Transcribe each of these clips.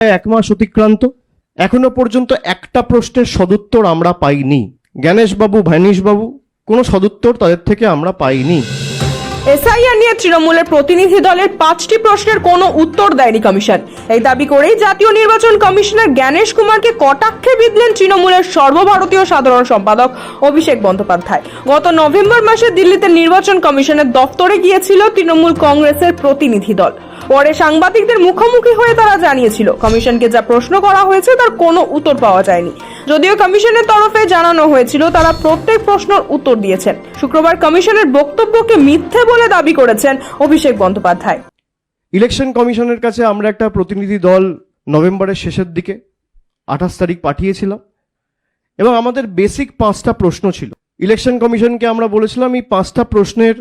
এক মাস অতিক্রান্ত, এখনো পর্যন্ত একটা প্রশ্নের সদুত্তর আমরা পাইনি। জ্ঞানেশবাবু, ভাইনিশবাবু, কোনো সদুত্তর তাদের থেকে আমরা পাইনি। এসআইআর নিয়ে তৃণমূলের প্রতিনিধি দলের 5টি প্রশ্নের কোনো উত্তর দেয়নি কমিশন। এই দাবি করেই জাতীয় নির্বাচন কমিশনার জ্ঞানেশ কুমারকে কটাক্ষে বিঁধলেন তৃণমূলের সর্বভারতীয় সাধারণ সম্পাদক অভিষেক বন্দ্যোপাধ্যায়। গত নভেম্বর মাসে দিল্লিতে নির্বাচন কমিশনের দপ্তরে গিয়েছিল তৃণমূল কংগ্রেসের প্রতিনিধি দল। পরে সাংবাদিকদের মুখোমুখি হয়ে তারা জানিয়েছিল কমিশনকে যা প্রশ্ন করা হয়েছে তার কোনো উত্তর পাওয়া যায়নি। যদিও কমিশনের তরফে জানানো হয়েছিল তারা প্রত্যেক প্রশ্নের উত্তর দিয়েছেন। শুক্রবার কমিশনের বক্তব্যকে মিথ্যে বলে দাবি করেছেন অভিষেক বন্দ্যোপাধ্যায়। ইলেকশন কমিশনের কাছে আমরা একটা প্রতিনিধি দল নভেম্বরের শেষের দিকে 28 তারিখ পাঠিয়েছিলাম এবং আমাদের বেসিক 5টা প্রশ্ন ছিল। ইলেকশন কমিশনকে আমরা বলেছিলাম এই 5টা প্রশ্নের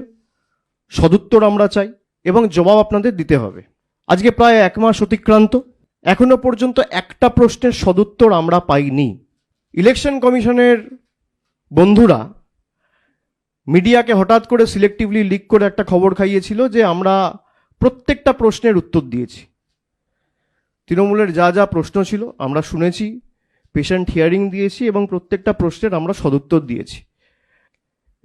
সদুত্তর আমরা চাই এবং জবাব আপনাদের দিতে হবে। আজকে প্রায় এক মাস অতিক্রান্ত, এখনো পর্যন্ত একটা প্রশ্নের সদুত্তর আমরা পাইনি। ইলেকশন কমিশনের বন্ধুরা মিডিয়াকে হঠাৎ করে সিলেক্টিভলি লিক করে একটা খবর খাইয়েছিল যে আমরা প্রত্যেকটা প্রশ্নের উত্তর দিয়েছি। তৃণমূলের যা যা প্রশ্ন ছিল আমরা শুনেছি, পেশেন্ট হিয়ারিং দিয়েছি এবং প্রত্যেকটা প্রশ্নের আমরা সদুত্তর দিয়েছি।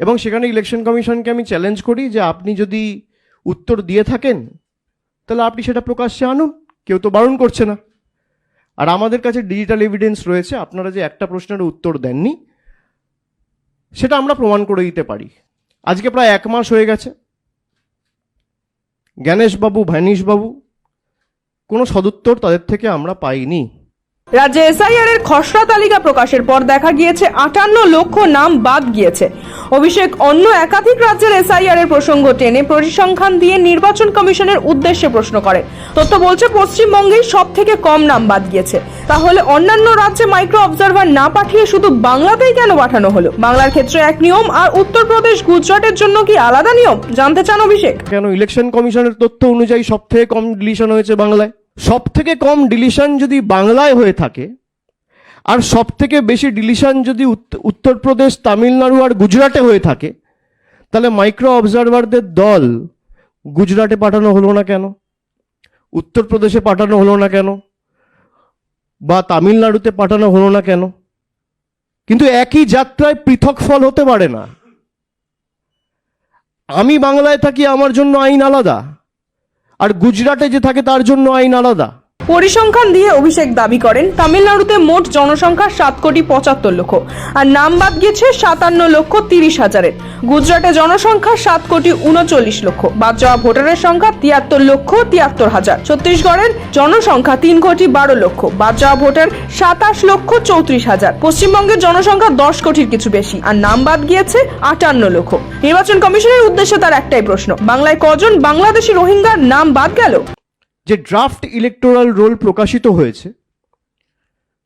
এবং সেখানে ইলেকশন কমিশনকে আমি চ্যালেঞ্জ করি যে আপনি যদি উত্তর দিয়ে থাকেন তাহলে আপনি সেটা প্রকাশ্যে আনুন, কেউ তো বারণ করছে না। আর আমাদের কাছে ডিজিটাল এভিডেন্স রয়েছে, আপনারা যে একটা প্রশ্নের উত্তর দেননি সেটা আমরা প্রমাণ করে দিতে পারি। আজকে প্রায় এক মাস হয়ে গেছে, জ্ঞানেশবাবু, ভাইনিশবাবু, কোনো সদুত্তর তাদের থেকে আমরা পাইনি। রাজ্যে এসআইআর এর খসড়া তালিকা প্রকাশের পর দেখা গিয়েছে 58 লক্ষ নাম বাদ গিয়েছে। অভিষেক অন্য একাধিক রাজ্যের এসআইআর এর প্রসঙ্গ টেনে পরিসংখ্যান দিয়ে নির্বাচন কমিশনের উদ্দেশ্যে প্রশ্ন করেন। তথ্য বলছে পশ্চিমবঙ্গেই সব থেকে কম নাম বাদ গিয়েছে। তাহলে অন্যান্য রাজ্যে মাইক্রো অবজারভার না পাঠিয়ে শুধু বাংলাতেই কেন পাঠানো হলো? বাংলার ক্ষেত্রে এক নিয়ম আর উত্তরপ্রদেশ, গুজরাটের জন্য কি আলাদা নিয়ম? জানতে চান অভিষেক। কেন ইলেকশন কমিশনের তথ্য অনুযায়ী সব থেকে কম ডিলিশন হয়েছে বাংলায়। সব থেকে কম ডিলিশন যদি বাংলায় হয়ে থাকে আর সব থেকে বেশি ডিলিশন যদি উত্তরপ্রদেশ, তামিলনাড়ু আর গুজরাটে হয়ে থাকে, তাহলে মাইক্রো অবজারভারদের দল গুজরাটে পাঠানো হলো না কেন, উত্তরপ্রদেশে পাঠানো হলো না কেন, বা তামিলনাড়ুতে পাঠানো হলো না কেন? কিন্তু একই যাত্রায় পৃথক ফল হতে পারে না। আমি বাংলায় থাকি, আমার জন্য আইন আলাদা, আর গুজরাটে যে থাকে তার জন্য আইন আলাদা। পরিসংখ্যান দিয়ে অভিষেক দাবি করেন তামিলনাড়ুতে মোট জনসংখ্যা 7,75,00,000 আর নাম বাদ গিয়েছে 57,30,000। গুজরাটে জনসংখ্যা 7,39,00,000, বাদ যাওয়া ভোটারের সংখ্যা 73,73,000। ছত্তিশগড়ের জনসংখ্যা 3,12,00,000, বাদ যাওয়া ভোটার 27,34,000। পশ্চিমবঙ্গের জনসংখ্যা 10 কোটির কিছু বেশি আর নাম বাদ গিয়েছে 58 লক্ষ। নির্বাচন কমিশনের উদ্দেশ্যে তার একটাই প্রশ্ন, বাংলায় কজন বাংলাদেশি রোহিঙ্গার নাম বাদ গেল? যে ড্রাফট ইলেকটোরাল রোল প্রকাশিত হয়েছে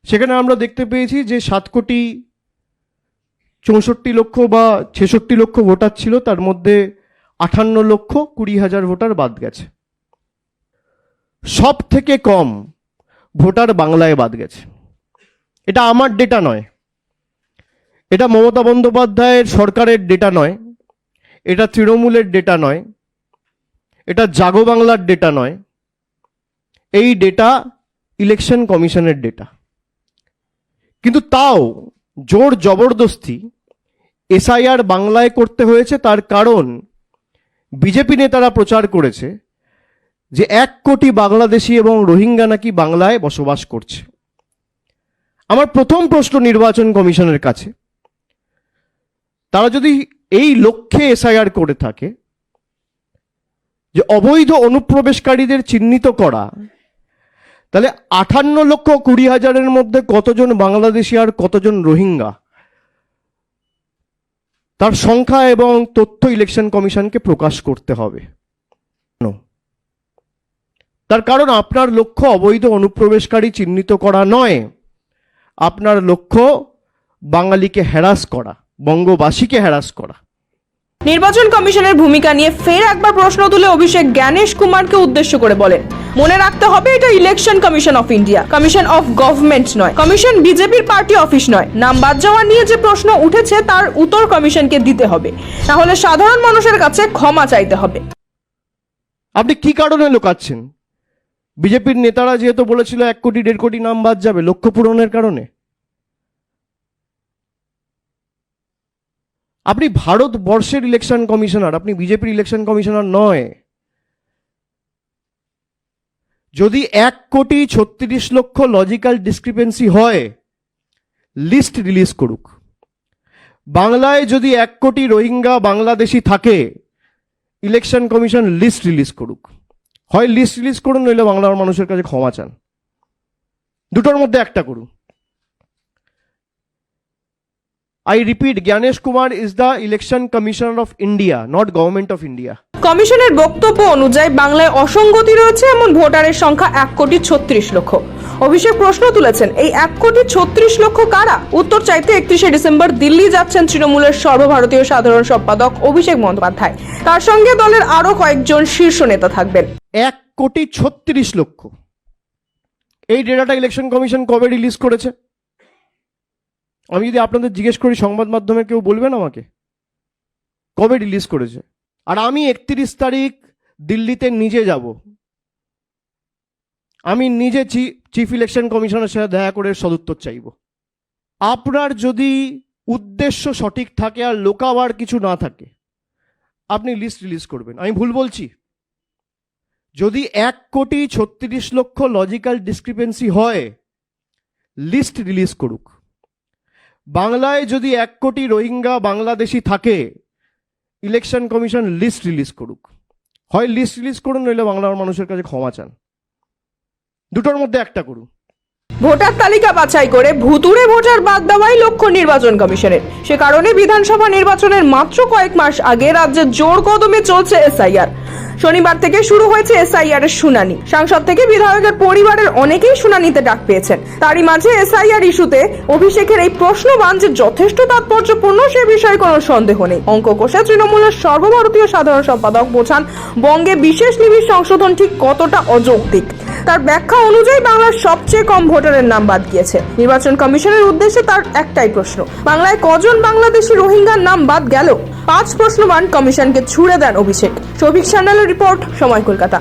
সেখানে আমরা দেখতে পেয়েছি যে 7,64,00,000 বা 66,00,000 ভোটার ছিল, তার মধ্যে 58,20,000 ভোটার বাদ গেছে। সব থেকে কম ভোটার বাংলায় বাদ গেছে। এটা আমার ডেটা নয়, এটা মমতা বন্দ্যোপাধ্যায়ের সরকারের ডেটা নয়, এটা তৃণমূলের ডেটা নয়, এটা জাগো বাংলার ডেটা নয়, এই ডেটা ইলেকশন কমিশনের ডেটা। কিন্তু তাও জোর জবরদস্তি এসআইআর বাংলায় করতে হয়েছে, তার কারণ বিজেপি নেতারা প্রচার করেছে যে 1 কোটি বাংলাদেশি এবং রোহিঙ্গা নাকি বাংলায় বসবাস করছে। আমার প্রথম প্রশ্ন নির্বাচন কমিশনের কাছে, তারা যদি এই লক্ষ্যে এসআইআর করে থাকে যে অবৈধ অনুপ্রবেশকারীদের চিহ্নিত করা, তাহলে 58,20,000 মধ্যে কতজন বাংলাদেশি আর কতজন রোহিঙ্গা, তার সংখ্যা এবং তথ্য ইলেকশন কমিশনকে প্রকাশ করতে হবে। তার কারণ আপনার লক্ষ্য অবৈধ অনুপ্রবেশকারী চিহ্নিত করা নয়, আপনার লক্ষ্য বাঙালিকে হ্যারাস করা, বঙ্গবাসীকে হ্যারাস করা। নির্বাচন কমিশনের ভূমিকা নিয়ে ফের একবার প্রশ্ন তুলে অভিষেক জ্ঞানেশ কুমারকে উদ্দেশ্য করে বলেন, মনে রাখতে হবে এটা election commission of India, commission of government নয়। কমিশন বিজেপির পার্টি অফিস নয়। নাম বাদ যাওয়া নিয়ে যে প্রশ্ন উঠেছে তার উত্তর কমিশনকে দিতে হবে, তাহলে সাধারণ মানুষের কাছে ক্ষমা চাইতে হবে। আপনি কি কারণে লুকাচ্ছেন? বিজেপির নেতারা যেহেতু বলেছিল 1 কোটি 1.5 কোটি নাম বাদ যাবে লক্ষ্য পূরণের কারণে। আপনি ভারতবর্ষের ইলেকশন কমিশনার, আপনি বিজেপির ইলেকশন কমিশনার নয়। যদি 1 কোটি 36 লক্ষ লজিক্যাল ডিসক্রিপেন্সি হয়, লিস্ট রিলিজ করুক। বাংলায় যদি 1 কোটি রোহিঙ্গা বাংলাদেশি থাকে, ইলেকশন কমিশন লিস্ট রিলিজ করুক। হয় লিস্ট রিলিজ করুন, নইলে বাংলার মানুষের কাছে ক্ষমা চান। দুটোর মধ্যে একটা করুন। I repeat, Gyanesh Kumar is the Election Commissioner of India, not Government of India. কমিশনের বক্তব্য অনুযায়ী বাংলায় অসঙ্গতি রয়েছে এমন ভোটারের সংখ্যা 1 কোটি 36 লক্ষ। অভিষেক প্রশ্ন তুলেছেন, এই 1 কোটি 36 লক্ষ কারা? উত্তর চাইতে 31শে ডিসেম্বর দিল্লি যাচ্ছেন তৃণমূলের সর্বভারতীয় সাধারণ সম্পাদক অভিষেক বন্দ্যোপাধ্যায়। তার সঙ্গে দলের আরো কয়েকজন শীর্ষ নেতা থাকবেন। 1 কোটি 36 লক্ষ, এই ডেটাটা ইলেকশন কমিশন কবে রিলিজ করেছে? আমি যদি আপনাদের জিজ্ঞেস করি, সংবাদ মাধ্যমে কেউ বলবেন আমাকে কবে রিলিজ করেছে? আর আমি 31 তারিখ দিল্লিতে নিজে যাব। আমি নিজে চিফ ইলেকশন কমিশনের সাথে দেখা করে সদুত্তর চাইব। আপনার যদি উদ্দেশ্য সঠিক থাকে আর লোকাবার কিছু না থাকে, আপনি লিস্ট রিলিজ করবেন। আমি ভুল বলছি? যদি 1 কোটি 36 লক্ষ লজিক্যাল ডিসক্রিপেন্সি হয়, লিস্ট রিলিজ করুক। বাংলায় যদি 1 কোটি রোহিঙ্গা বাংলাদেশি থাকে, ইলেকশন কমিশন লিস্ট রিলিজ করুক। হয় লিস্ট রিলিজ করুন, নইলে বাংলার মানুষের কাছে ক্ষমা চান। দুটোর মধ্যে একটা করুন। ভোটার তালিকা বাছাই করে ভুতুড়ে ভোটার বাদ দেওয়াই লক্ষ্য নির্বাচন কমিশনের। সে কারণে বিধানসভা নির্বাচনের মাত্র কয়েক মাস আগে রাজ্যে জোর কদমে চলছে এসআইআর। শনিবার থেকে শুরু হয়েছে এসআইআর এর শুনানি। সাংসদ থেকে বিধায়কের পরিবারের অনেকেই শুনানিতে ডাক পেয়েছেন। তারই মাঝে এসআইআর ইস্যুতে অভিষেকের এই প্রশ্নবাণ যে যথেষ্ট তাৎপর্যপূর্ণ সে বিষয়ে কোনো সন্দেহ নেই। অঙ্ক কষে তৃণমূলের সর্বভারতীয় সাধারণ সম্পাদক বোঝান বঙ্গে বিশেষ নিবিড় সংশোধন ঠিক কতটা অযৌক্তিক। তার ব্যাখ্যা অনুযায়ী বাংলার সবচেয়ে কম ভোটারের নাম বাদ গিয়েছে। নির্বাচন কমিশনের উদ্দেশ্যে তার একটাই প্রশ্ন, বাংলায় কজন বাংলাদেশি রোহিঙ্গার নাম বাদ গেল? 5 প্রশ্নবাণ কমিশনকে ছুড়ে দেন অভিষেক। শফিক সান্যালের রিপোর্ট, সময় কলকাতা।